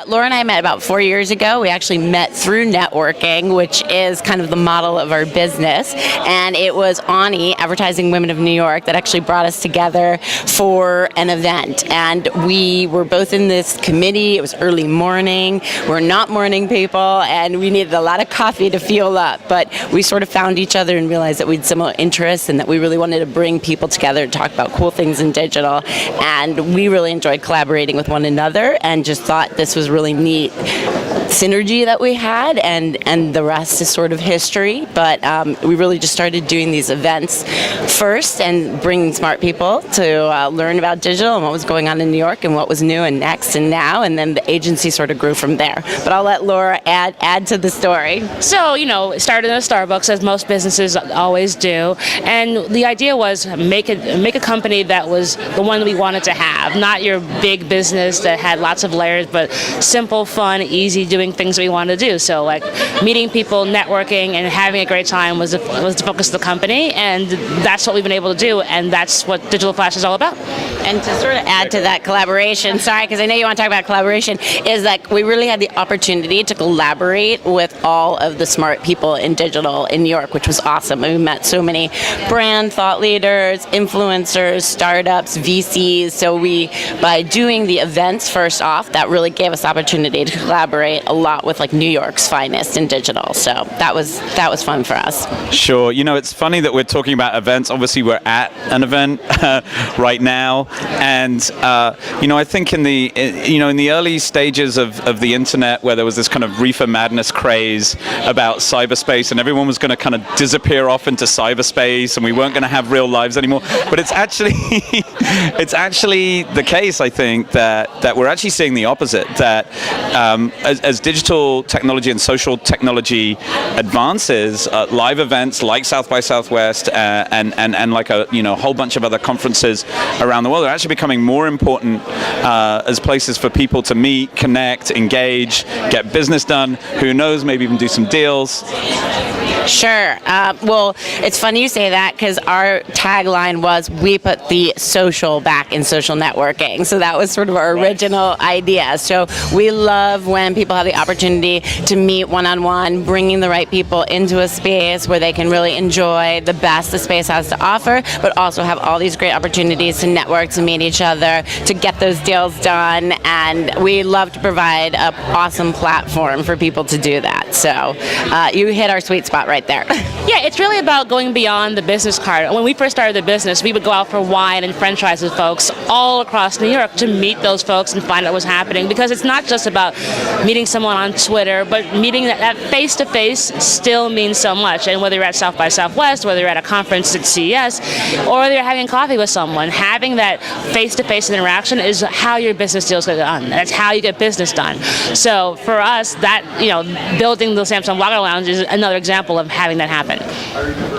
Laura and I met about 4 years ago. We actually met through networking, which is kind of the model of our business. And it was Ani, Advertising Women of New York, that actually brought us together for an event. And we were both in this committee. It was early morning. We're not morning people, and we needed a lot of coffee to fuel up. But we sort of found each other and realized that we had similar interests and that we really wanted to bring people together to talk about cool things in digital. And we really enjoyed collaborating with one another and just thought this was really neat synergy that we had, and the rest is sort of history. But we really just started doing these events first and bringing smart people to learn about digital and what was going on in New York and what was new and next and now, and then the agency sort of grew from there. But I'll let Laura add to the story. So, it started in a Starbucks, as most businesses always do, and the idea was make a company that was the one we wanted to have, not your big business that had lots of layers, but simple, fun, easy, doing things we wanted to do. So like meeting people, networking, and having a great time was the focus of the company, and that's what we've been able to do, and that's what Digital Flash is all about. And to sort of add to that collaboration, sorry, because I know you want to talk about collaboration, is that we really had the opportunity to collaborate with all of the smart people in digital in New York, which was awesome. We met so many brand thought leaders, influencers, startups, VCs. So by doing the events first off, that really gave us opportunity to collaborate a lot with like New York's finest in digital. So that was fun for us. Sure. It's funny that we're talking about events. Obviously, we're at an event right now, and I think in the early stages of the internet, where there was this kind of reefer madness craze about cyberspace, and everyone was going to kind of disappear off into cyberspace, and we weren't going to have real lives anymore. But it's actually the case, I think, that we're actually seeing the opposite. That as digital technology and social technology advances, live events like South by Southwest and like a whole bunch of other conferences around the world are actually becoming more important as places for people to meet, connect, engage, get business done. Who knows? Maybe even do some deals. Sure. Well, it's funny you say that, because our tagline was, we put the social back in social networking. So that was sort of our original idea. So we love when people have the opportunity to meet one-on-one, bringing the right people into a space where they can really enjoy the best the space has to offer, but also have all these great opportunities to network, to meet each other, to get those deals done. And we love to provide an awesome platform for people to do that. So you hit our sweet spot right there. Yeah, it's really about going beyond the business card. When we first started the business, we would go out for wine and french fries with folks all across New York to meet those folks and find out what's happening, because it's not just about meeting someone on Twitter, but meeting that face-to-face still means so much. And whether you're at South by Southwest, whether you're at a conference at CES, or whether you're having coffee with someone, having that face-to-face interaction is how your business deals get done. That's how you get business done. So for us, that building the Samsung Walker Lounge is another example of having that happen.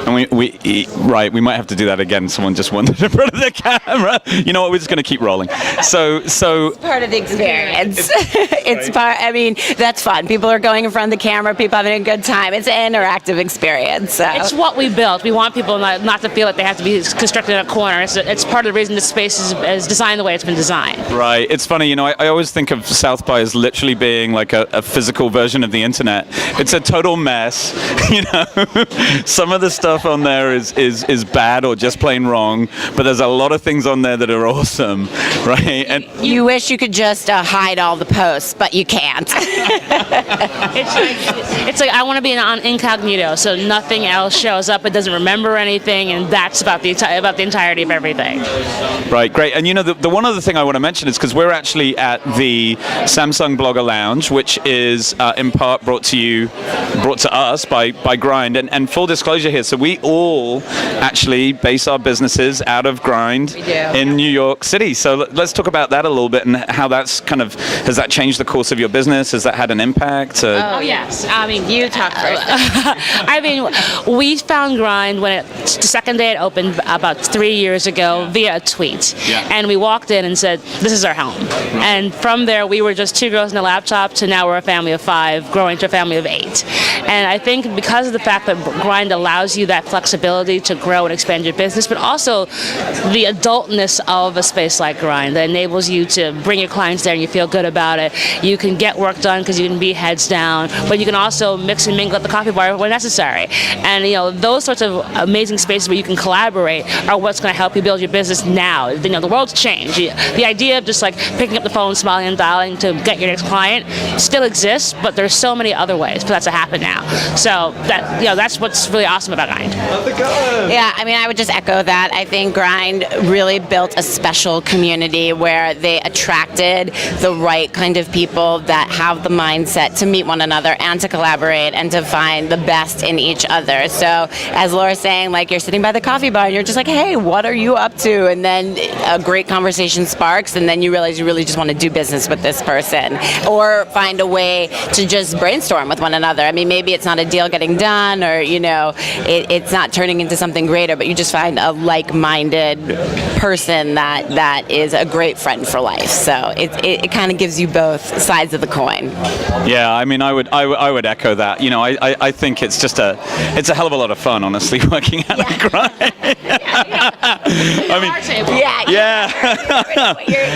And we might have to do that again. Someone just wanted in front of the camera. You know what? We're just going to keep rolling. So it's part of the experience. It's part. I mean, that's fun. People are going in front of the camera. People having a good time. It's an interactive experience. So. It's what we built. We want people not to feel like they have to be constructed in a corner. It's part of the reason the space is designed the way it's been designed. Right. It's funny. I always think of South by as literally being like a physical version of the internet. It's a total mess. Some of the stuff on there is bad or just plain wrong, but there's a lot of things on there that are awesome, right? And you wish you could just hide all the posts, but you can't. It's like I want to be on incognito, so nothing else shows up. It doesn't remember anything, and that's about the entirety of everything. Right, great. And the one other thing I want to mention is because we're actually at the Samsung Blogger Lounge, which is in part brought to us by Grind. And full disclosure here, so we all actually base our businesses out of Grind in New York City. So let's talk about that a little bit and how that's has that changed the course of your business? Has that had an impact? Oh yes, I mean You talk first. I mean, we found Grind when the second day it opened about 3 years ago via a tweet, and we walked in and said, "This is our home." And from there, we were just 2 girls and a laptop to now we're a family of 5, growing to a family of 8. And I think because of the fact that Grind allows you that flexibility to grow and expand your business, but also the adultness of a space like Grind that enables you to bring your clients there and you feel good about it. You can get work done because you can be heads down, but you can also mix and mingle at the coffee bar when necessary. And those sorts of amazing spaces where you can collaborate are what's going to help you build your business now. The world's changed. The idea of just like picking up the phone, smiling and dialing to get your next client still exists, but there's so many other ways for that to happen now. So that's what's really awesome about Grind. Yeah, I mean, I would just echo that. I think Grind really built a special community where they attracted the right kind of people that have the mindset to meet one another and to collaborate and to find the best in each other. So as Laura's saying, like, you're sitting by the coffee bar and you're just like, hey, what are you up to? And then a great conversation sparks, and then you realize you really just want to do business with this person or find a way to just brainstorm with one another. I mean, maybe it's not a deal getting done, or it's not turning into something greater, but you just find a like-minded person that is a great friend for life. So it kind of gives you both sides of the coin. Yeah, I mean, I would echo that. I think it's just it's a hell of a lot of fun, honestly, working at a Grind. I mean,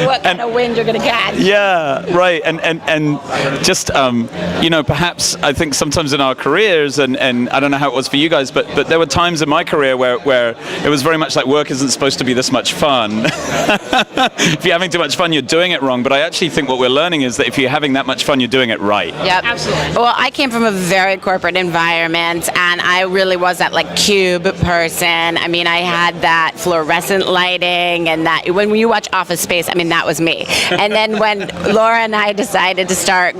what kind of wind you're gonna catch? Yeah, right. And just perhaps I think sometimes in our careers, and I don't know how it was for you guys, but there were times in my career where it was very much like work isn't supposed to be this much fun. If you're having too much fun, you're doing it wrong. But I actually think what we're learning is that if you're having that much fun, you're doing it right. Yep. Absolutely. Well, I came from a very corporate environment, and I really was that like cube person. I mean, I had that fluorescent lighting, and that when you watch Office Space, I mean, that was me. And then when Laura and I decided to start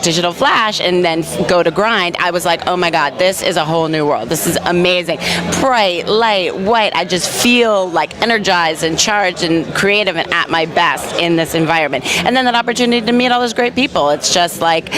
Digital Flash and then go to Grind, I was like, oh my God, this is a whole new world. This is amazing. Bright, light, white. I just feel like energized and charged and creative and at my best in this environment. And then that opportunity to meet all those great people. It's just like,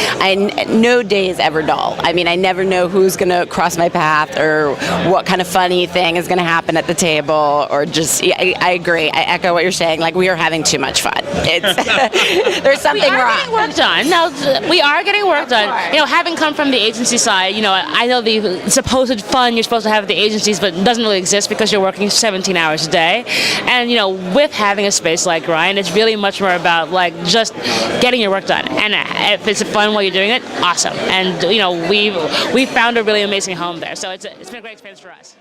no day is ever dull. I mean, I never know who's going to cross my path or what kind of funny thing is going to happen at the table, or just, I agree. I echo what you're saying. Like, we are having too much fun. It's there's something wrong. We are getting work done. No, we are getting work done. Having come from the agency side, I know the supposed fun you're supposed to have at the agencies, but it doesn't really exist because you're working 17 hours a day. And, with having a space like Grind, it's really much more about, like, just getting your work done. And if it's fun while you're doing it, awesome. And, we've found a really amazing home there. So it's been a great experience for us.